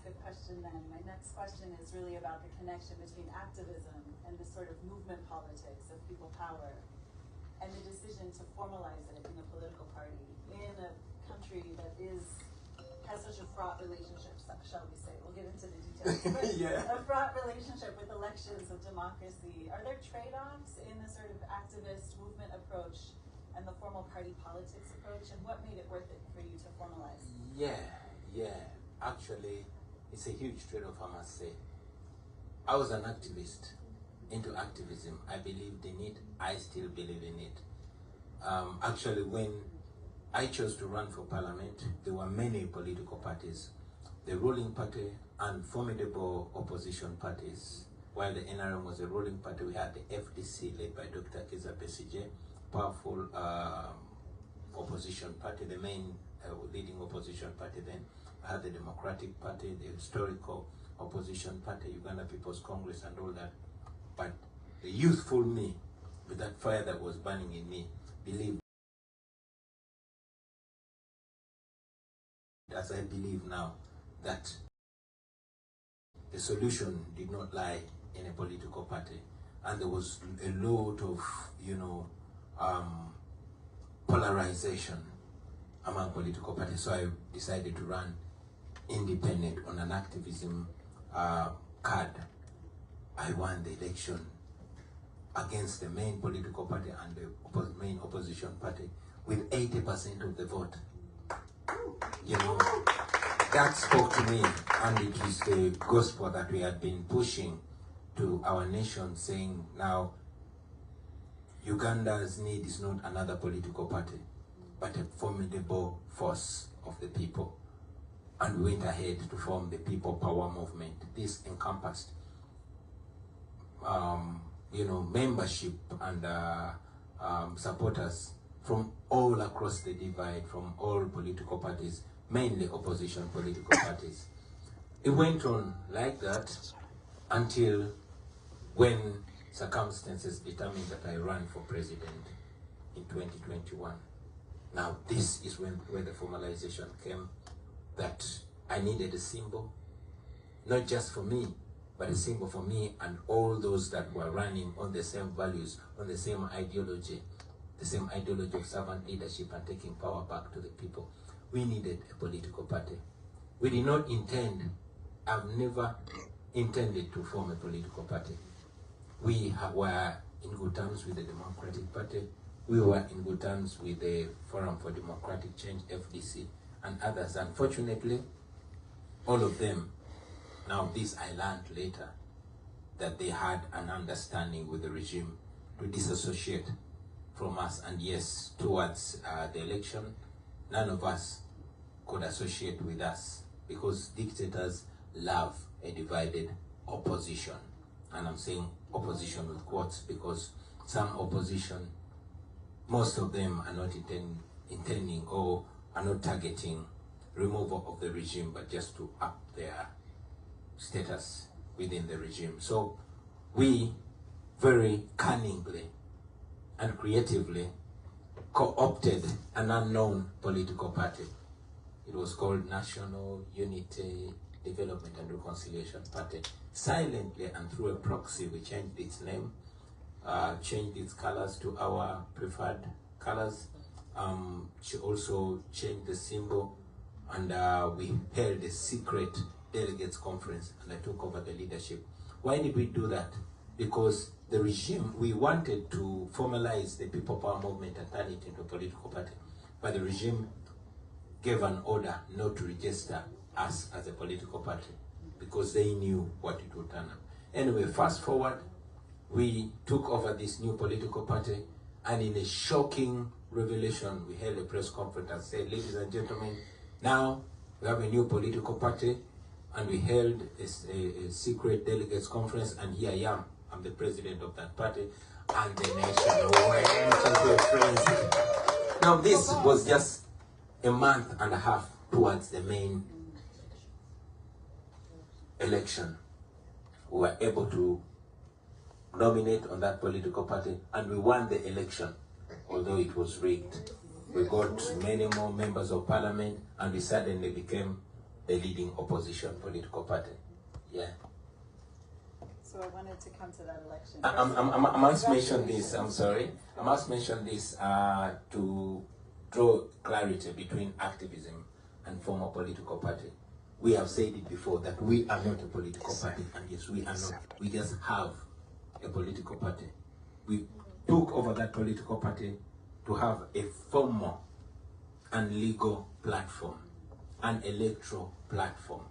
good question then. My next question is really about the connection between activism and the sort of movement politics of people power and the decision to formalize it in a political party in a country that has such a fraught relationship, shall we say. We'll get into the details. But Yeah. A fraught relationship with elections, of democracy. Are there trade-offs in the sort of activist movement approach and the formal party politics approach, and what made it worth it for you to formalize? Yeah. Actually, it's a huge trade-off, I must say. I was an activist into activism. I believed in it. I still believe in it. Actually, when I chose to run for parliament, there were many political parties, the ruling party and formidable opposition parties. While the NRM was a ruling party, we had the FDC led by Dr. Kizza Besigye, powerful opposition party, the main leading opposition party then. I had the Democratic Party, the historical opposition party, Uganda People's Congress and all that. But the youthful me, with that fire that was burning in me, believed, as I believe now, that the solution did not lie in a political party. And there was a lot of, polarization among political parties. So I decided to run independent on an activism card. I won the election against the main political party and the main opposition party with 80% of the vote. That spoke to me, and it is the gospel that we had been pushing to our nation, saying now Uganda's need is not another political party, but a formidable force of the people. And we went ahead to form the People Power Movement. This encompassed membership and supporters from all across the divide, from all political parties, mainly opposition political parties. It went on like that until when circumstances determined that I ran for president in 2021. Now this is where the formalization came, that I needed a symbol, not just for me, but a symbol for me and all those that were running on the same values, on the same ideology of servant leadership and taking power back to the people. We needed a political party. We did not intend, I've never intended to form a political party. We were in good terms with the Democratic Party. We were in good terms with the Forum for Democratic Change, FDC, and others. Unfortunately, all of them, now this I learned later, that they had an understanding with the regime to disassociate from us. And yes, towards the election, none of us could associate with us, because dictators love a divided opposition. And I'm saying opposition with quotes, because some opposition, most of them are not intending or are not targeting removal of the regime, but just to up their status within the regime. So we very cunningly and creatively co-opted an unknown political party. It was called National Unity, Development and Reconciliation Party. Silently and through a proxy, we changed its name, changed its colors to our preferred colors. She also changed the symbol, and we held a secret delegates conference, and I took over the leadership. Why did we do that? Because the regime, we wanted to formalize the People Power Movement and turn it into a political party, but the regime gave an order not to register us as a political party because they knew what it would turn up. Anyway, fast forward, we took over this new political party, and in a shocking revelation, we held a press conference and said, ladies and gentlemen, now we have a new political party, and we held a secret delegates conference, and here I am. I'm the president of that party, and the nation went into a frenzy. Now this was just a month and a half towards the main election. We were able to nominate on that political party, and we won the election, although it was rigged. We got many more members of parliament, and we suddenly became the leading opposition political party. Yeah. So I wanted to come to that election. I must mention this, I'm sorry. I must mention this to draw clarity between activism and form a political party. We have said it before that we are not a political party, and yes, we are not. We just have a political party. We took over that political party to have a formal and legal platform, an electoral platform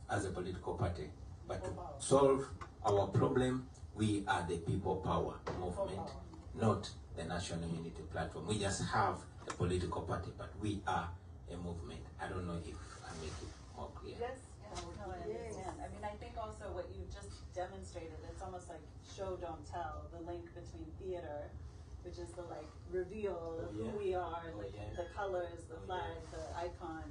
as a political party. But to solve our problem, we are the People Power movement, not the National Unity Platform. We just have a political party, but we are a movement. I don't know if I make it more clear. Yes, no, I understand. I mean, I think also what you just demonstrated, it's almost like show, don't tell, the link between theater, which is the like reveal of who we are, like the colors, the flag, the icon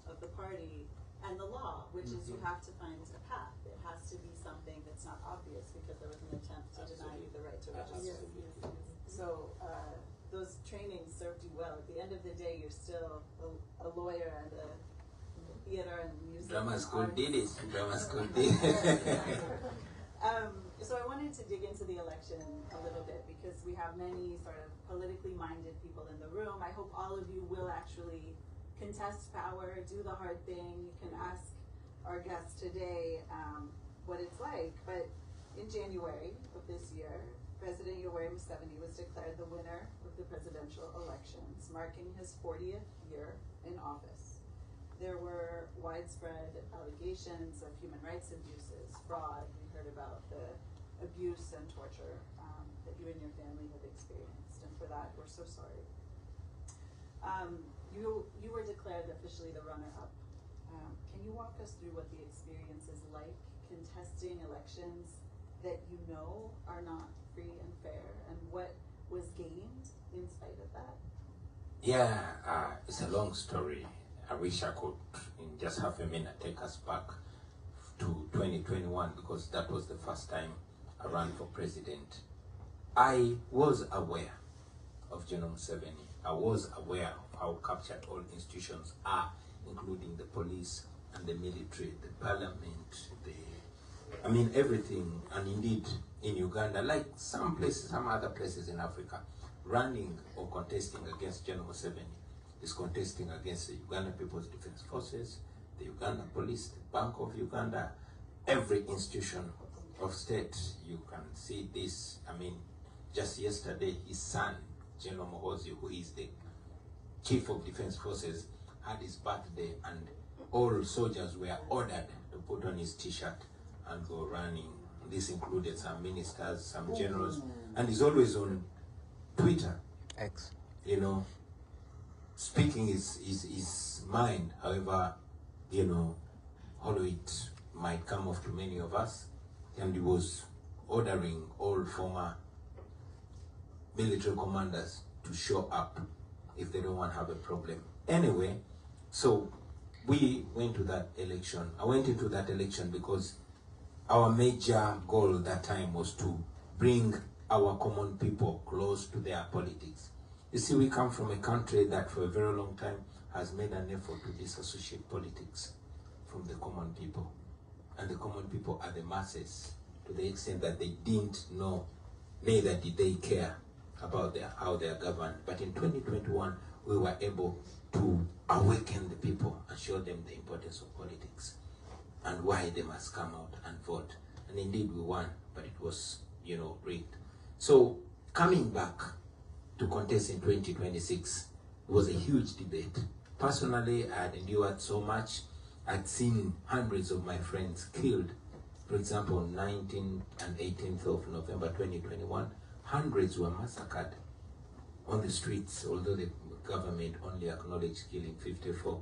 of the party, and the law, which is you have to find a path. It has to be something that's not obvious because there was an attempt to deny you the right to register. So those trainings served you well. At the end of the day, you're still a lawyer and a theater and music. Drama school did it. Drama school did it. So I wanted to dig into the election a little bit because we have many sort of politically minded people in the room. I hope all of you will actually contest power, do the hard thing. You can ask our guests today what it's like. But in January of this year, President Yoweri Museveni was declared the winner of the presidential elections, marking his 40th year in office. There were widespread allegations of human rights abuses, fraud. We heard about the abuse and torture that you and your family have experienced, and for that, we're so sorry. You were declared officially the runner-up. Can you walk us through what the experience is like contesting elections that you know are not free and fair, and what was gained in spite of that? Yeah, it's a long story. I wish I could, in just half a minute, take us back to 2021 because that was the first time I ran for president. I was aware of General Museveni. I was aware of how captured all institutions are, including the police and the military, the parliament, everything. And indeed, in Uganda, like some places, some other places in Africa, running or contesting against General Museveni is contesting against the Uganda People's Defense Forces, the Uganda Police, the Bank of Uganda, every institution of state. You can see this. Just yesterday, his son, General Muhoozi, who is the Chief of Defense Forces, had his birthday, and all soldiers were ordered to put on his t-shirt and go running. This included some ministers, some generals, and he's always on Twitter. X. Speaking his mind, however, although it might come off to many of us, and he was ordering all former military commanders to show up if they don't want to have a problem. Anyway, so we went to that election. I went into that election because our major goal that time was to bring our common people close to their politics. You see, we come from a country that for a very long time has made an effort to disassociate politics from the common people. And the common people are the masses, to the extent that they didn't know, neither did they care about how they are governed. But in 2021, we were able to awaken the people and show them the importance of politics and why they must come out and vote. And indeed we won, but it was, rigged. So coming back to contest in 2026 was a huge debate. Personally, I had endured so much. I'd seen hundreds of my friends killed. For example, on 19th and 18th of November 2021, hundreds were massacred on the streets, although the government only acknowledged killing 54.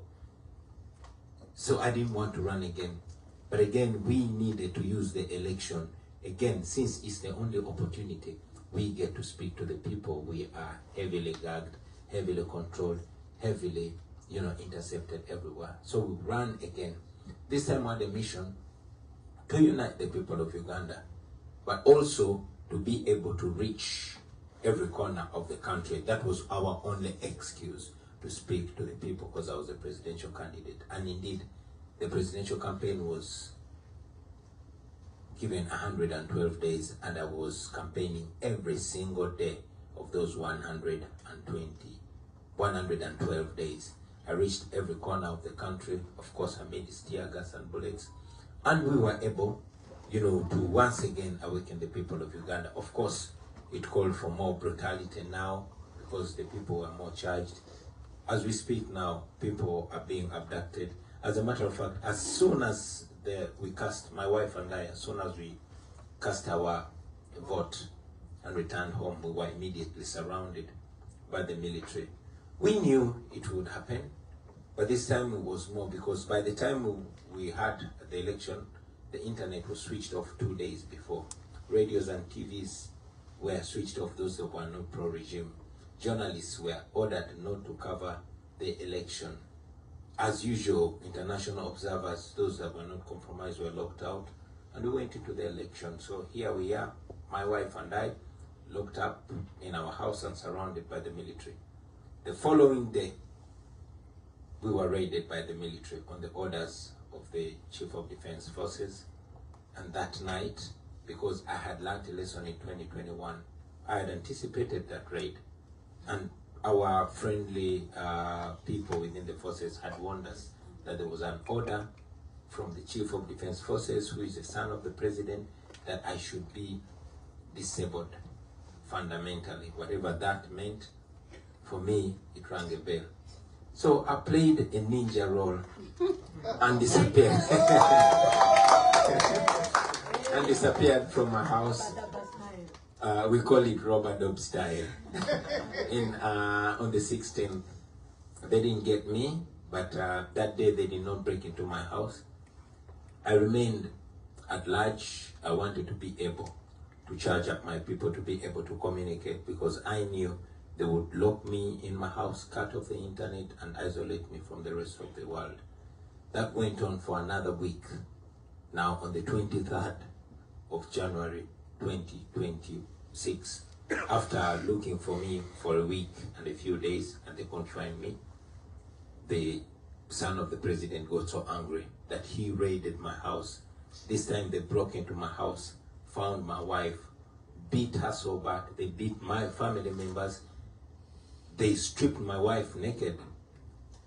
So I didn't want to run again. But again, we needed to use the election. Again, since it's the only opportunity, we get to speak to the people. We are heavily gagged, heavily controlled, heavily, intercepted everywhere. So we ran again. This time we had a mission to unite the people of Uganda, but also to be able to reach every corner of the country. That was our only excuse to speak to the people, because I was a presidential candidate. And indeed, The presidential campaign was given 112 days, and I was campaigning every single day of those 112 days. I reached every corner of the country. Of course, I made tear gas and bullets, and we were able, to once again awaken the people of Uganda. Of course, it called for more brutality now because the people were more charged. As we speak now, people are being abducted. As a matter of fact, as soon as we cast, my wife and I, as soon as we cast our vote and returned home, we were immediately surrounded by the military. We knew it would happen, but this time it was more because by the time we had the election, the internet was switched off 2 days before. Radios and TVs were switched off, those that were not pro-regime. Journalists were ordered not to cover the election. As usual, international observers, those that were not compromised, were locked out, and we went into the election. So here we are, my wife and I, locked up in our house and surrounded by the military. The following day, we were raided by the military on the orders of the Chief of Defense Forces. And that night, because I had learned a lesson in 2021, I had anticipated that raid. And our friendly people within the forces had warned us that there was an order from the Chief of Defense Forces, who is the son of the president, that I should be disabled fundamentally. Whatever that meant, for me, it rang a bell. So I played a ninja role and disappeared. And disappeared from my house. We call it Robert Dobb style. On the 16th, they didn't get me, but that day they did not break into my house. I remained at large. I wanted to be able to charge up my people, to be able to communicate, because I knew they would lock me in my house, cut off the internet, and isolate me from the rest of the world. That went on for another week. Now, on the 23rd of January 2026, after looking for me for a week and a few days, and they confined me, the son of the president got so angry that he raided my house. This time they broke into my house, found my wife, beat her so bad. They beat my family members. They stripped my wife naked.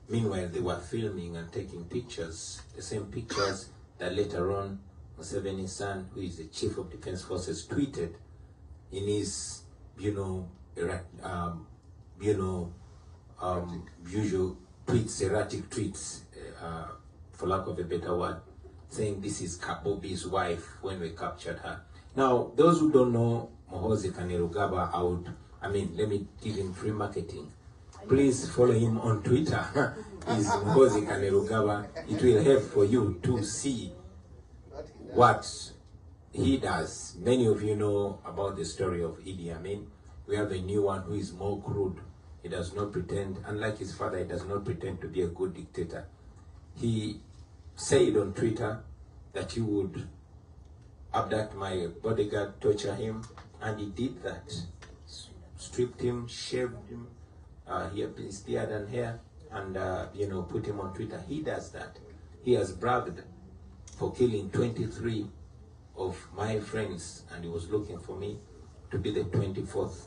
Meanwhile, they were filming and taking pictures, the same pictures that later on Museveni's son, who is the Chief of Defense Forces, tweeted in his, usual tweets, erratic tweets, for lack of a better word, saying this is Bobi's wife when we captured her. Now, those who don't know Muhoozi Kainerugaba, let me give him free marketing. Please follow him on Twitter. He's Muhoozi Kainerugaba. It will help for you to see what he does. Many of you know about the story of Idi Amin. We have a new one who is more crude. He does not pretend, unlike his father, he does not pretend to be a good dictator. He said on Twitter that he would abduct my bodyguard, torture him, and he did that. Stripped him, shaved him, he had his beard and hair, and put him on Twitter. He does that. He has bragged for killing 23 of my friends, and he was looking for me to be the 24th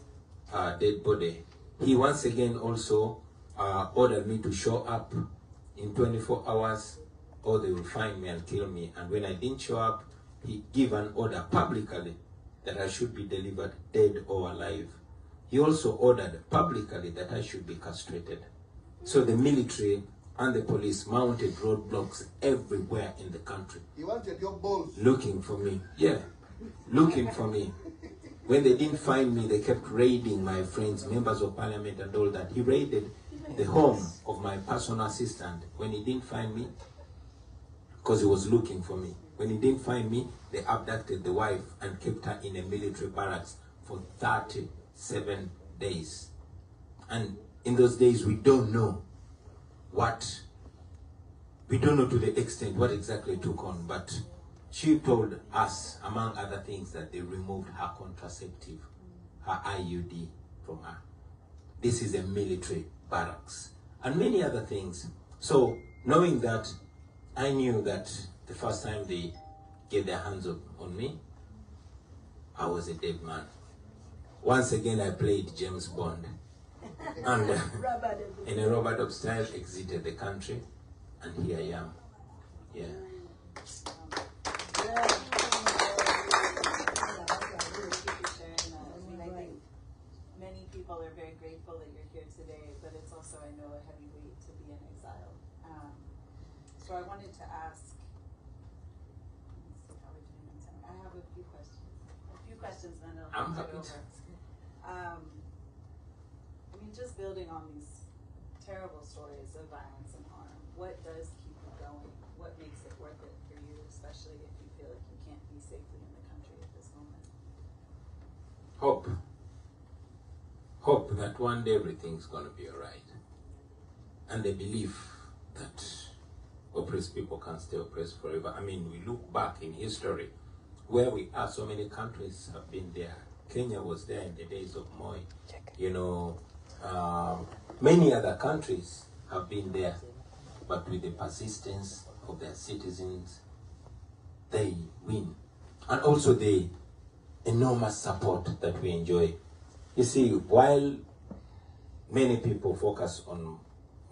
dead body. He once again also ordered me to show up in 24 hours or they will find me and kill me. And when I didn't show up, he gave an order publicly that I should be delivered dead or alive. He also ordered publicly that I should be castrated. So the military and the police mounted roadblocks everywhere in the country. You wanted your balls. Looking for me. Yeah, looking for me. When they didn't find me, they kept raiding my friends, members of parliament and all that. He raided the home of my personal assistant when he didn't find me, because he was looking for me. When he didn't find me, they abducted the wife and kept her in a military barracks for 37 days. And in those days, we don't know to the extent what exactly took on, but she told us, among other things, that they removed her contraceptive, her IUD from her. This is a military barracks, and many other things. So, knowing that I knew that the first time they get their hands on me, I was a dead man. Once again, I played James Bond. And in a Robert of style, exited the country, and here I am. Yeah. Many people are very grateful that you're here today, but it's also, I know, a heavy weight to be in exile. So I wanted to ask, let's see how we're doing on time. I have a few questions, and then I'll hand it over. I mean, just building on these terrible stories of violence and harm, what does keep you going? What makes it worth it for you, especially if you feel like you can't be safely in the country at this moment? Hope. Hope that one day everything's going to be all right. And the belief that oppressed people can't stay oppressed forever. I mean, we look back in history where we are, so many countries have been there. Kenya was there in the days of Moi. You know, many other countries have been there, but with the persistence of their citizens, they win. And also the enormous support that we enjoy. You see, while many people focus on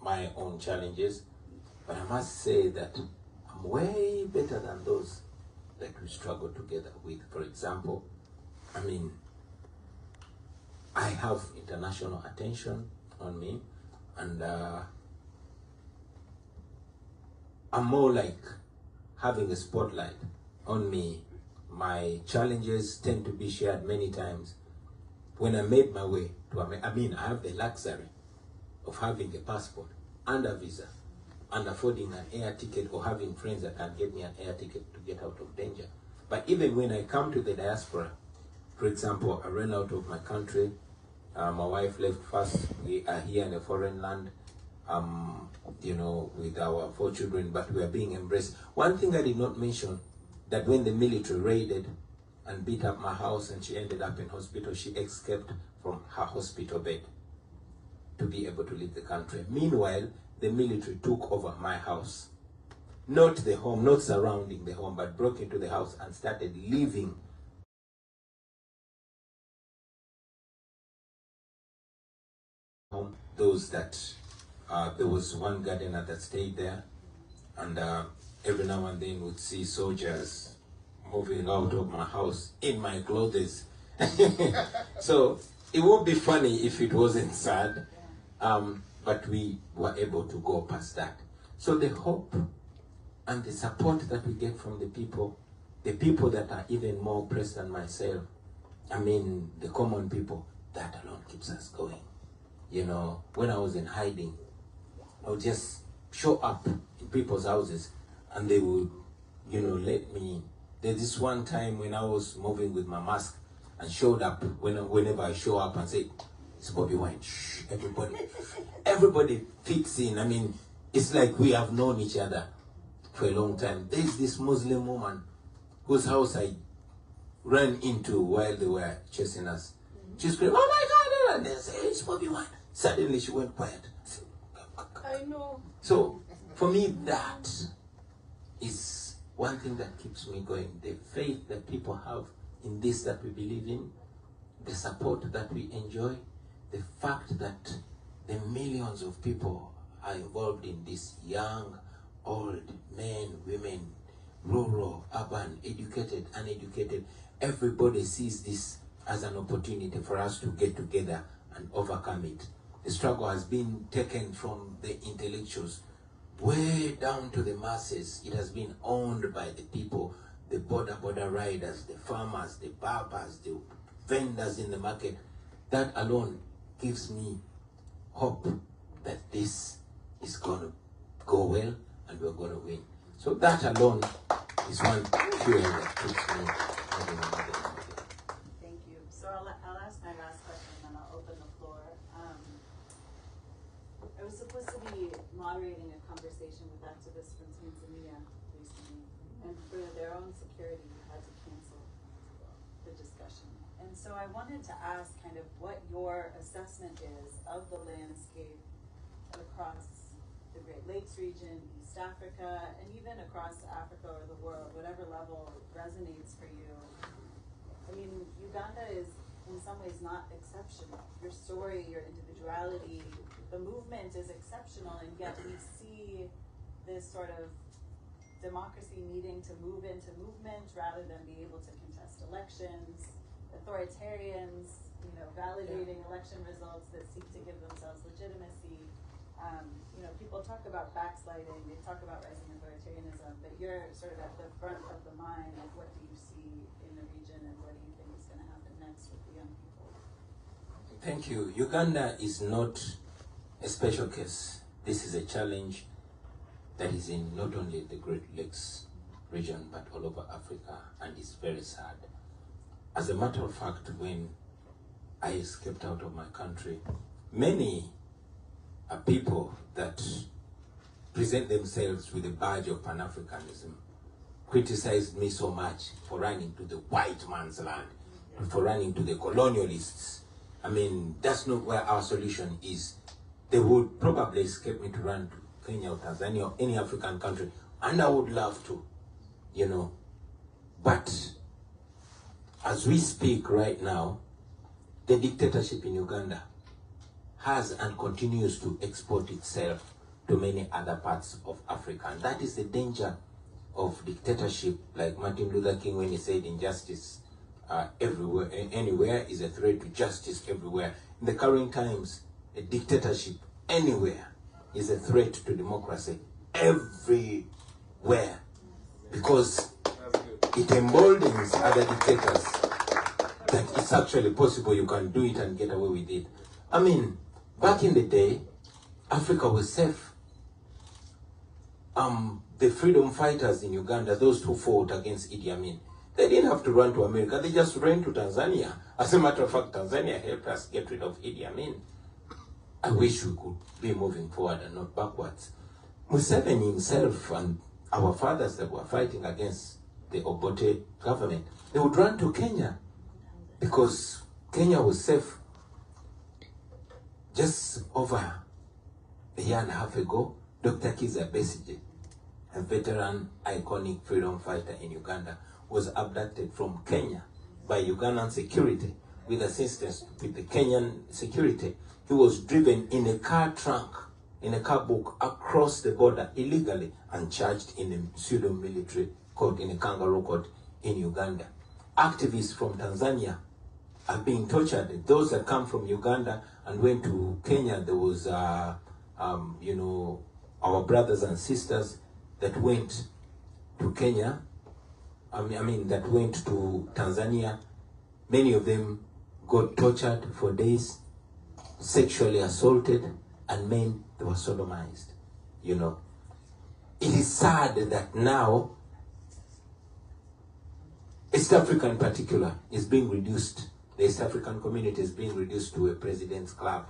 my own challenges, but I must say that I'm way better than those that we struggle together with. For example, I mean, I have international attention on me, and I'm more like having a spotlight on me. My challenges tend to be shared many times. When I made my way to America, I mean, I have the luxury of having a passport and a visa and affording an air ticket, or having friends that can get me an air ticket to get out of danger. But even when I come to the diaspora, for example, I ran out of my country, my wife left first, we are here in a foreign land, you know, with our 4 children, but we are being embraced. One thing I did not mention, that when the military raided and beat up my house and she ended up in hospital, she escaped from her hospital bed to be able to leave the country. Meanwhile, the military took over my house. Not the home, not surrounding the home, but broke into the house and started living. Those that, there was one gardener that stayed there, and every now and then would see soldiers moving out of my house in my clothes. So it would be funny if it wasn't sad, but we were able to go past that. So the hope and the support that we get from the people that are even more oppressed than myself, I mean, the common people, that alone keeps us going. You know, when I was in hiding, I would just show up in people's houses and they would, you know, let me in. There's this one time when I was moving with my mask and showed up, whenever I show up and say, it's Bobi Wine, shh, everybody fits in. I mean, it's like we have known each other for a long time. There's this Muslim woman whose house I ran into while they were chasing us. She screamed, oh my God, and they say, it's Bobi Wine. Suddenly she went quiet. I know. So for me, that is one thing that keeps me going. The faith that people have in this that we believe in, the support that we enjoy, the fact that the millions of people are involved in this, young, old, men, women, rural, urban, educated, uneducated. Everybody sees this as an opportunity for us to get together and overcome it. The struggle has been taken from the intellectuals way down to the masses. It has been owned by the people, the border riders, the farmers, the barbers, the vendors in the market. That alone gives me hope that this is going to go well and we're going to win. So that alone is one fuel that keeps me moving. Thank you. So I'll ask my last question, and then I'll open the floor. I was supposed to be moderating a conversation with activists from Tanzania recently, and for their own security, we had to cancel the discussion. And so I wanted to ask kind of what your assessment is of the landscape across the Great Lakes region, East Africa, and even across Africa or the world, whatever level resonates for you. I mean, Uganda is in some ways not exceptional. Your story, your individuality, the movement is exceptional, and yet we see this sort of democracy needing to move into movement rather than be able to contest elections, authoritarians, validating election results that seek to give themselves legitimacy. People talk about backsliding, they talk about rising authoritarianism, but you're sort of at the front of the mind of what do you see in the region and what do you think is going to happen next with the young people? Thank you. Uganda is not a special case. This is a challenge that is in not only the Great Lakes region, but all over Africa, and it's very sad. As a matter of fact, when I escaped out of my country, many people that present themselves with a badge of Pan-Africanism criticized me so much for running to the white man's land, for running to the colonialists. I mean, that's not where our solution is. They would probably escape me to run to Kenya or Tanzania or any African country, and I would love to, But as we speak right now, the dictatorship in Uganda has and continues to export itself to many other parts of Africa. And that is the danger of dictatorship, like Martin Luther King when he said injustice everywhere, anywhere is a threat to justice everywhere. In the current times, a dictatorship anywhere is a threat to democracy everywhere, because it emboldens other dictators that it's actually possible you can do it and get away with it. I mean, back in the day, Africa was safe. The freedom fighters in Uganda, those who fought against Idi Amin, they didn't have to run to America, they just ran to Tanzania. As a matter of fact, Tanzania helped us get rid of Idi Amin. I wish we could be moving forward and not backwards. Museveni himself and our fathers that were fighting against the Obote government, they would run to Kenya because Kenya was safe. Just over a year and a half ago, Dr. Kizza Besigye, a veteran, iconic freedom fighter in Uganda, was abducted from Kenya by Ugandan security with assistance with the Kenyan security. He was driven in a car trunk, in a car book, across the border illegally and charged in a pseudo-military court, in a kangaroo court in Uganda. Activists from Tanzania are being tortured. Those that come from Uganda and went to Kenya, there was, our brothers and sisters that went to Kenya, that went to Tanzania. Many of them got tortured for days, sexually assaulted, and men, they were sodomized, It is sad that now, East Africa in particular is being reduced. The East African community is being reduced to a president's club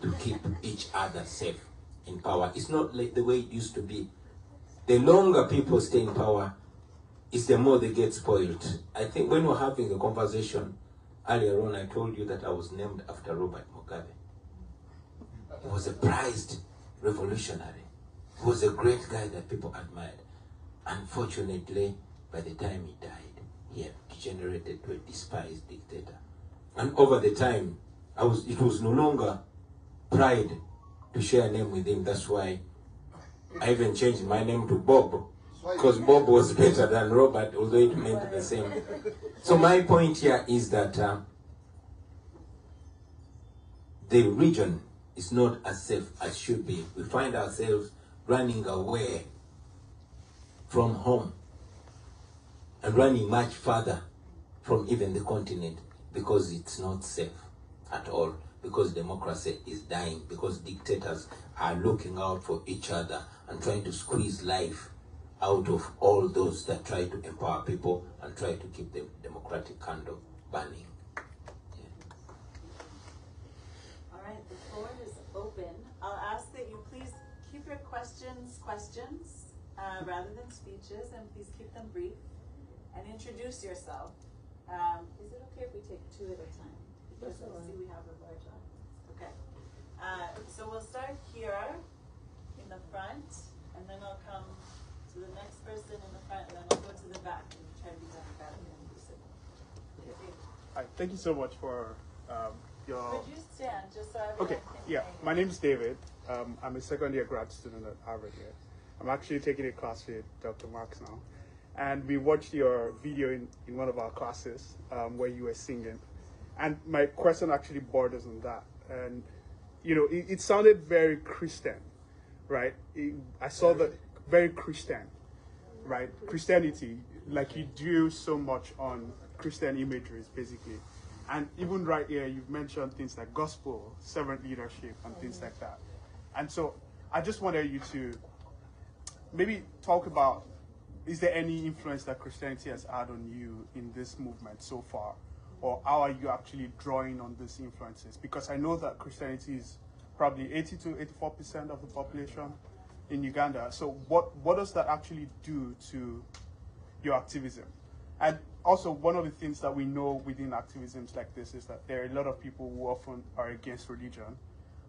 to keep each other safe in power. It's not like the way it used to be. The longer people stay in power, it's the more they get spoiled. I think when we were having a conversation earlier on, I told you that I was named after Robert Mugabe. He was a prized revolutionary. He was a great guy that people admired. Unfortunately, by the time he died, he had degenerated to a despised dictator. And over the time, it was no longer pride to share a name with him. That's why I even changed my name to Bob, because Bob was better than Robert, although it meant the same. So my point here is that the region is not as safe as should be. We find ourselves running away from home and running much further from even the continent because it's not safe at all, because democracy is dying, because dictators are looking out for each other and trying to squeeze life out of all those that try to empower people and try to keep the democratic candle burning. All right, the floor is open. I'll ask that you please keep your questions rather than speeches, and please keep them brief, and introduce yourself. Is it okay if we take two at a time? Because I see we have a large audience. Okay. So we'll start here in in the front, and then I'll come to the next person in the front, and then I'll go to the back and try to be democratic and inclusive. Hi, thank you so much for your... Would you stand, just so everyone Okay, can yeah, hear you? my name is David. I'm a second-year grad student at Harvard here. I'm actually taking a class with Dr. Marks now. And we watched your video in one of our classes where you were singing. And my question actually borders on that. And, you know, it sounded very Christian, right? I saw that very Christian, right? Christianity, like you do so much on Christian imageries, basically. And even right here, you've mentioned things like gospel, servant leadership, and things like that. And so I just wanted you to maybe talk about, is there any influence that Christianity has had on you in this movement so far? Or how are you actually drawing on these influences? Because I know that Christianity is probably 80 to 84% of the population in Uganda. So what does that actually do to your activism? And also, one of the things that we know within activisms like this is that there are a lot of people who often are against religion,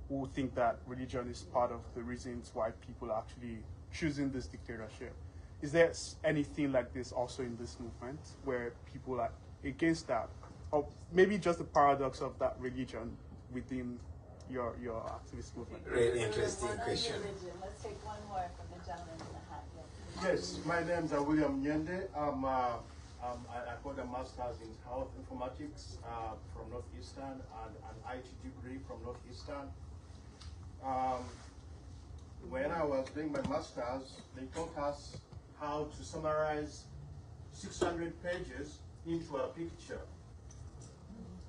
who think that religion is part of the reasons why people are actually choosing this dictatorship. Is there anything like this also in this movement where people are against that? Or maybe just the paradox of that religion within your activist movement? Really interesting question. Let's take one more from the gentleman in the hat. Yeah. Yes, my name is William Nyende. I got a master's in health informatics from Northeastern and an IT degree from Northeastern. When I was doing my master's, they taught us how to summarize 600 pages into a picture.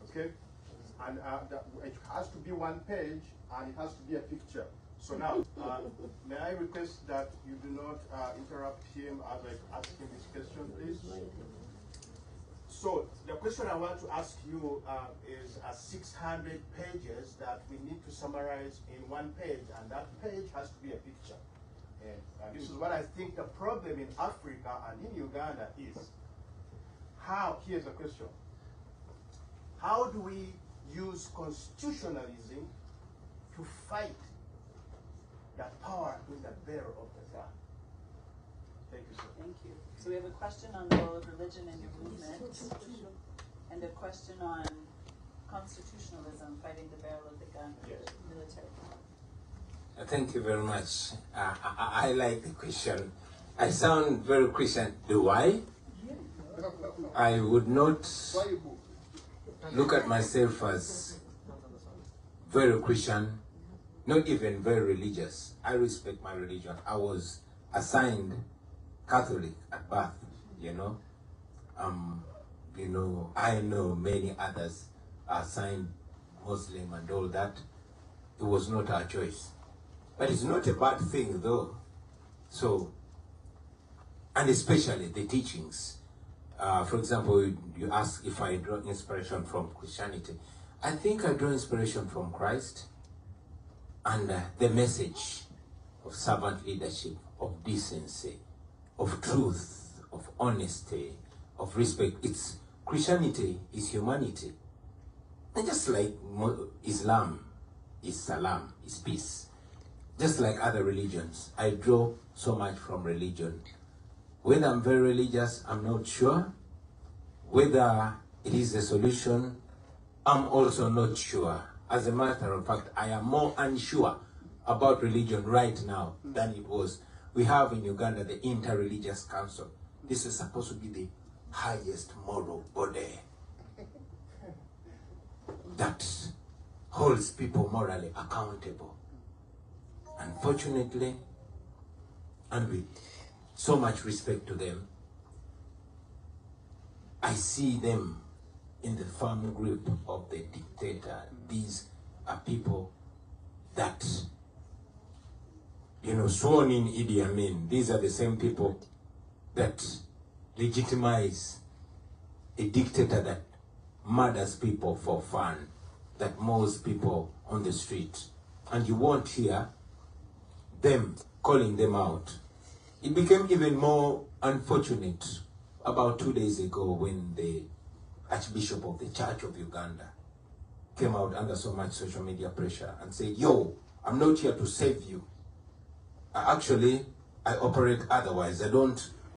Okay? And it has to be one page and it has to be a picture. So now, may I request that you do not interrupt him as I ask him this question, please? So the question I want to ask you is 600 pages that we need to summarize in one page, and that page has to be a picture. And this is what I think the problem in Africa and in Uganda is. Here's a question. How do we use constitutionalism to fight the power in the bearer of the gun? Thank you, sir. Thank you. So we have a question on the role of religion in your movement, and a question on constitutionalism, fighting the barrel of the gun, Yes. military power. Thank you very much. I like the question. I sound very Christian. Do I? I would not look at myself as very Christian, not even very religious. I respect my religion. I was assigned Catholic at birth, you know. I know many others are assigned Muslim and all that. It was not our choice. But it's not a bad thing though. So, and especially the teachings. For example, you ask if I draw inspiration from Christianity. I think I draw inspiration from Christ and the message of servant leadership, of decency, of truth, of honesty, of respect. Christianity is humanity. And just like Islam is salam, is peace. Just like other religions, I draw so much from religion. Whether I'm very religious, I'm not sure. Whether it is a solution, I'm also not sure. As a matter of fact, I am more unsure about religion right now than it was. We have in Uganda the Interreligious Council. This is supposed to be the highest moral body that holds people morally accountable. Unfortunately, and with so much respect to them, I see them in the firm grip of the dictator. These are people that, sworn in Idi Amin. These are the same people that legitimize a dictator that murders people for fun, that mauls people on the street. And you won't hear them calling them out. It became even more unfortunate about 2 days ago when the Archbishop of the Church of Uganda came out under so much social media pressure and said, yo, I'm not here to save you. Actually, I operate otherwise. I don't